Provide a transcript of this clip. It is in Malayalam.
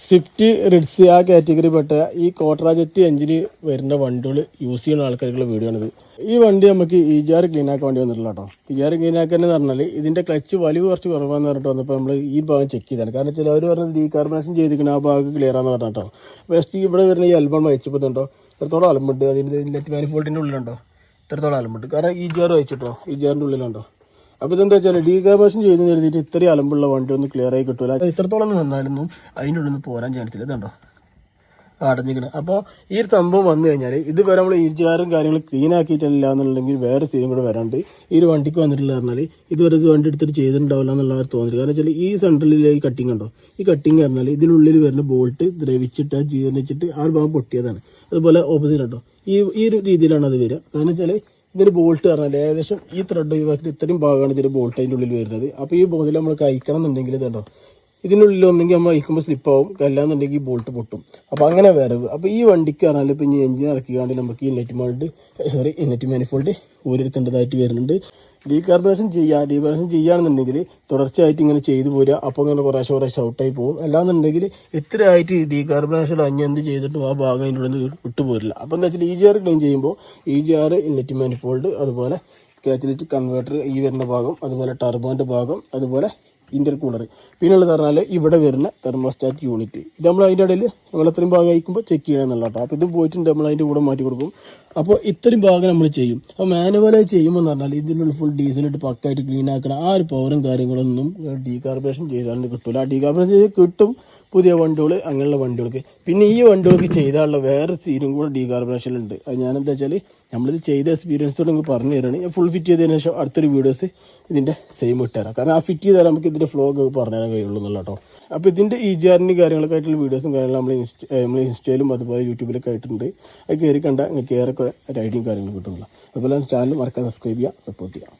സ്വിഫ്റ്റ് റിഡ്സ് ആ കാറ്റഗറി പെട്ട ഈ കോട്രാജെറ്റ് എഞ്ചിന് വരുന്ന വണ്ടികൾ യൂസ് ചെയ്യുന്ന ആൾക്കാർക്കുള്ള വീഡിയോ ആണിത്. ഈ വണ്ടി നമുക്ക് EGR ക്ലീൻ ആക്കാൻ വേണ്ടി വന്നിട്ടില്ല കേട്ടോ. EGR ക്ലീൻ ആക്കാന്ന് പറഞ്ഞാൽ ഇതിന്റെ ക്ലച്ച് വലിവ് കുറച്ച് കുറവാന്ന് പറഞ്ഞിട്ട് വന്നപ്പോൾ നമ്മൾ ഈ ഭാഗം ചെക്ക് ചെയ്താണ്. കാരണം ചിലവർ പറഞ്ഞത് ഡീകാർബണേഷൻ ചെയ്തിരിക്കുന്ന ആ ഭാഗം ക്ലിയർ ആണെന്ന് പറഞ്ഞിട്ടോ. ഫസ്റ്റ് ഇവിടെ വരുന്ന ഈ എൽബൺ വായിച്ചപ്പോഴുണ്ടോ ഇത്രത്തോളം അലമ്പുണ്ട്. അതിൻ്റെ നെറ്റ് മാനിഫോൾഡിൻ്റെ ഉള്ളിലുണ്ടോ ഇത്രത്തോളം അലമ്പുണ്ട്. കാരണം EGR വായിച്ചിട്ടോ, EGRൻ്റെ ഉള്ളിലുണ്ടോ. അപ്പോൾ ഇതെന്താ വെച്ചാൽ ഡീകാർബണേഷൻ ചെയ്ത് എഴുതിയിട്ട് ഇത്രയും അലമ്പുള്ള വണ്ടി ഒന്നും ക്ലിയർ ആയി കിട്ടില്ല. ഇത്രത്തോളം വന്നാലൊന്നും അതിൻ്റെ ഉള്ളിൽ നിന്ന് പോരാൻ ചാൻസ് ഇല്ല. ഇതുണ്ടോ അടഞ്ഞിക്കണം. അപ്പോൾ ഈ ഒരു സംഭവം വന്നു കഴിഞ്ഞാൽ ഇതുവരെ നമ്മൾ EGRും കാര്യങ്ങൾ ക്ലീൻ ആക്കിയിട്ടില്ല എന്നുണ്ടെങ്കിൽ വേറെ സീനും കൂടെ വരാണ്ട് ഈ ഒരു വണ്ടിക്ക് വന്നിട്ടില്ല പറഞ്ഞാൽ ഇതുവരെ ഇത് വണ്ടി എടുത്തിട്ട് ചെയ്തിട്ടുണ്ടാവില്ല എന്നുള്ള തോന്നില്ല. കാരണം വെച്ചാൽ ഈ സെൻട്രലിലെ ഈ കട്ടിങ് ഉണ്ടോ, ഈ കട്ടിങ് പറഞ്ഞാൽ ഇതിനുള്ളിൽ വരുന്ന ബോൾട്ട് ദ്രവിച്ചിട്ട് ജീർണിച്ചിട്ട് ആ ഒരു ഭാഗം പൊട്ടിയതാണ്. അതുപോലെ ഓപ്പോസിറ്റ് ഉണ്ടോ ഈ ഒരു രീതിയിലാണ് അത് വരിക. കാരണം വെച്ചാൽ ഇതിന് ബോൾട്ട് പറഞ്ഞാൽ ഏകദേശം ഈ ത്രെഡ് ഒഴിവാക്കിയിട്ട് ഇത്രയും ഭാഗമാണ് ഇതിൻ്റെ ബോൾട്ട് അതിൻ്റെ ഉള്ളിൽ വരുന്നത്. അപ്പോൾ ഈ ബോധിൽ നമ്മൾ കഴിക്കണം എന്നുണ്ടെങ്കിൽ ഇതുണ്ടോ ഇതിനുള്ളിൽ ഒന്നെങ്കിൽ നമ്മൾ അയക്കുമ്പോൾ സ്ലിപ്പാവും, അല്ലാന്നുണ്ടെങ്കിൽ ബോൾട്ട് പൊട്ടും. അപ്പോൾ അങ്ങനെ വരവ്. അപ്പോൾ ഈ വണ്ടിക്ക് പറഞ്ഞാൽ ഇപ്പോൾ ഇനി എഞ്ചിൻ ഇറക്കിക്കാണ്ട് നമുക്ക് ഈ നെറ്റ് മാനിഫോൾഡ് ഊരെടുക്കേണ്ടതായിട്ട് വരുന്നുണ്ട്. ഡീകാർബണേഷൻ ചെയ്യുകയാണെന്നുണ്ടെങ്കിൽ തുടർച്ചയായിട്ട് ഇങ്ങനെ ചെയ്തു പോരുക. അപ്പോൾ ഇങ്ങനെ കുറേശ്ശെ ഔട്ടായി പോകും. അല്ലാന്നുണ്ടെങ്കിൽ ഇത്രയായിട്ട് ഡീകാർബണേഷൻ എന്ത് ചെയ്തിട്ടും ആ ഭാഗം അതിൻ്റെ ഉള്ളിൽ നിന്ന് വിട്ടുപോരില്ല. അപ്പോൾ എന്താ വെച്ചാൽ EGR ക്ലീൻ ചെയ്യുമ്പോൾ EGR നെറ്റ് മാനിഫോൾഡ്, അതുപോലെ കാറ്റലിറ്റിക് കൺവേർട്ടർ ഈ വരുന്ന ഭാഗം, അതുപോലെ ടർബോൻ്റെ ഭാഗം, അതുപോലെ ഇന്റർകൂളർ, പിന്നുള്ളത് പറഞ്ഞാൽ ഇവിടെ വരുന്ന തെർമോസ്റ്റാറ്റ് യൂണിറ്റ്. ഇത് നമ്മൾ അതിൻ്റെ ഇടയിൽ നമ്മൾ എത്രയും ഭാഗം അയക്കുമ്പോൾ ചെക്ക് ചെയ്യണം എന്നുള്ള കേട്ടോ. അപ്പോൾ ഇത് പോയിട്ടുണ്ട് നമ്മൾ അതിൻ്റെ കൂടെ മാറ്റി കൊടുക്കും. അപ്പോൾ ഇത്രയും ഭാഗം നമ്മൾ ചെയ്യും. അപ്പോൾ മാനുവലായി ചെയ്യുമ്പോൾ എന്ന് പറഞ്ഞാൽ ഇതിനുള്ള ഫുൾ ഡീസലിട്ട് പക്കായിട്ട് ക്ലീൻ ആക്കണം. ആ ഒരു പവറും കാര്യങ്ങളൊന്നും ഡീകാർബണേഷൻ ചെയ്താൽ കിട്ടില്ല. ആ ഡീകാർബണേഷൻ ചെയ്ത് കിട്ടും പുതിയ വണ്ടികൾ, അങ്ങനെയുള്ള വണ്ടികൾക്ക്. പിന്നെ ഈ വണ്ടികൾക്ക് ചെയ്താലുള്ള വേറെ സീനും കൂടെ ഡീകാർബണേഷനുണ്ട്. അത് ഞാനെന്താ വെച്ചാൽ നമ്മളിത് ചെയ്ത എക്സ്പീരിയൻസോട് നിങ്ങൾക്ക് പറഞ്ഞു തരാണ്. ഞാൻ ഫുൾ ഫിറ്റ് ചെയ്തതിന് ശേഷം അടുത്തൊരു വീഡിയോസ് ഇതിൻ്റെ സെയിം ഇട്ടുതരാം. കാരണം ആ ഫിറ്റ് ചെയ്താൽ നമുക്ക് ഇതിൻ്റെ ഫ്ലോഗ് പറഞ്ഞു തരാൻ കഴിയുള്ളൂ എന്നുള്ള കേട്ടോ. അപ്പോൾ ഇതിൻ്റെ EGRൻ്റെ കാര്യങ്ങളൊക്കെ ആയിട്ടുള്ള വീഡിയോസും കാര്യങ്ങളും നമ്മൾ ഇൻസ്റ്റയിലും അതുപോലെ യൂട്യൂബിലൊക്കെ ആയിട്ടുണ്ട്. അത് കയറി കണ്ടാൽ നിങ്ങൾക്ക് ഏറെ ഒരു ഐഡിയയും കാര്യങ്ങളും കിട്ടുന്നില്ല. അതുപോലെ ചാനൽ മറക്കാതെ സബ്സ്ക്രൈബ് ചെയ്യുക, സപ്പോർട്ട് ചെയ്യുക.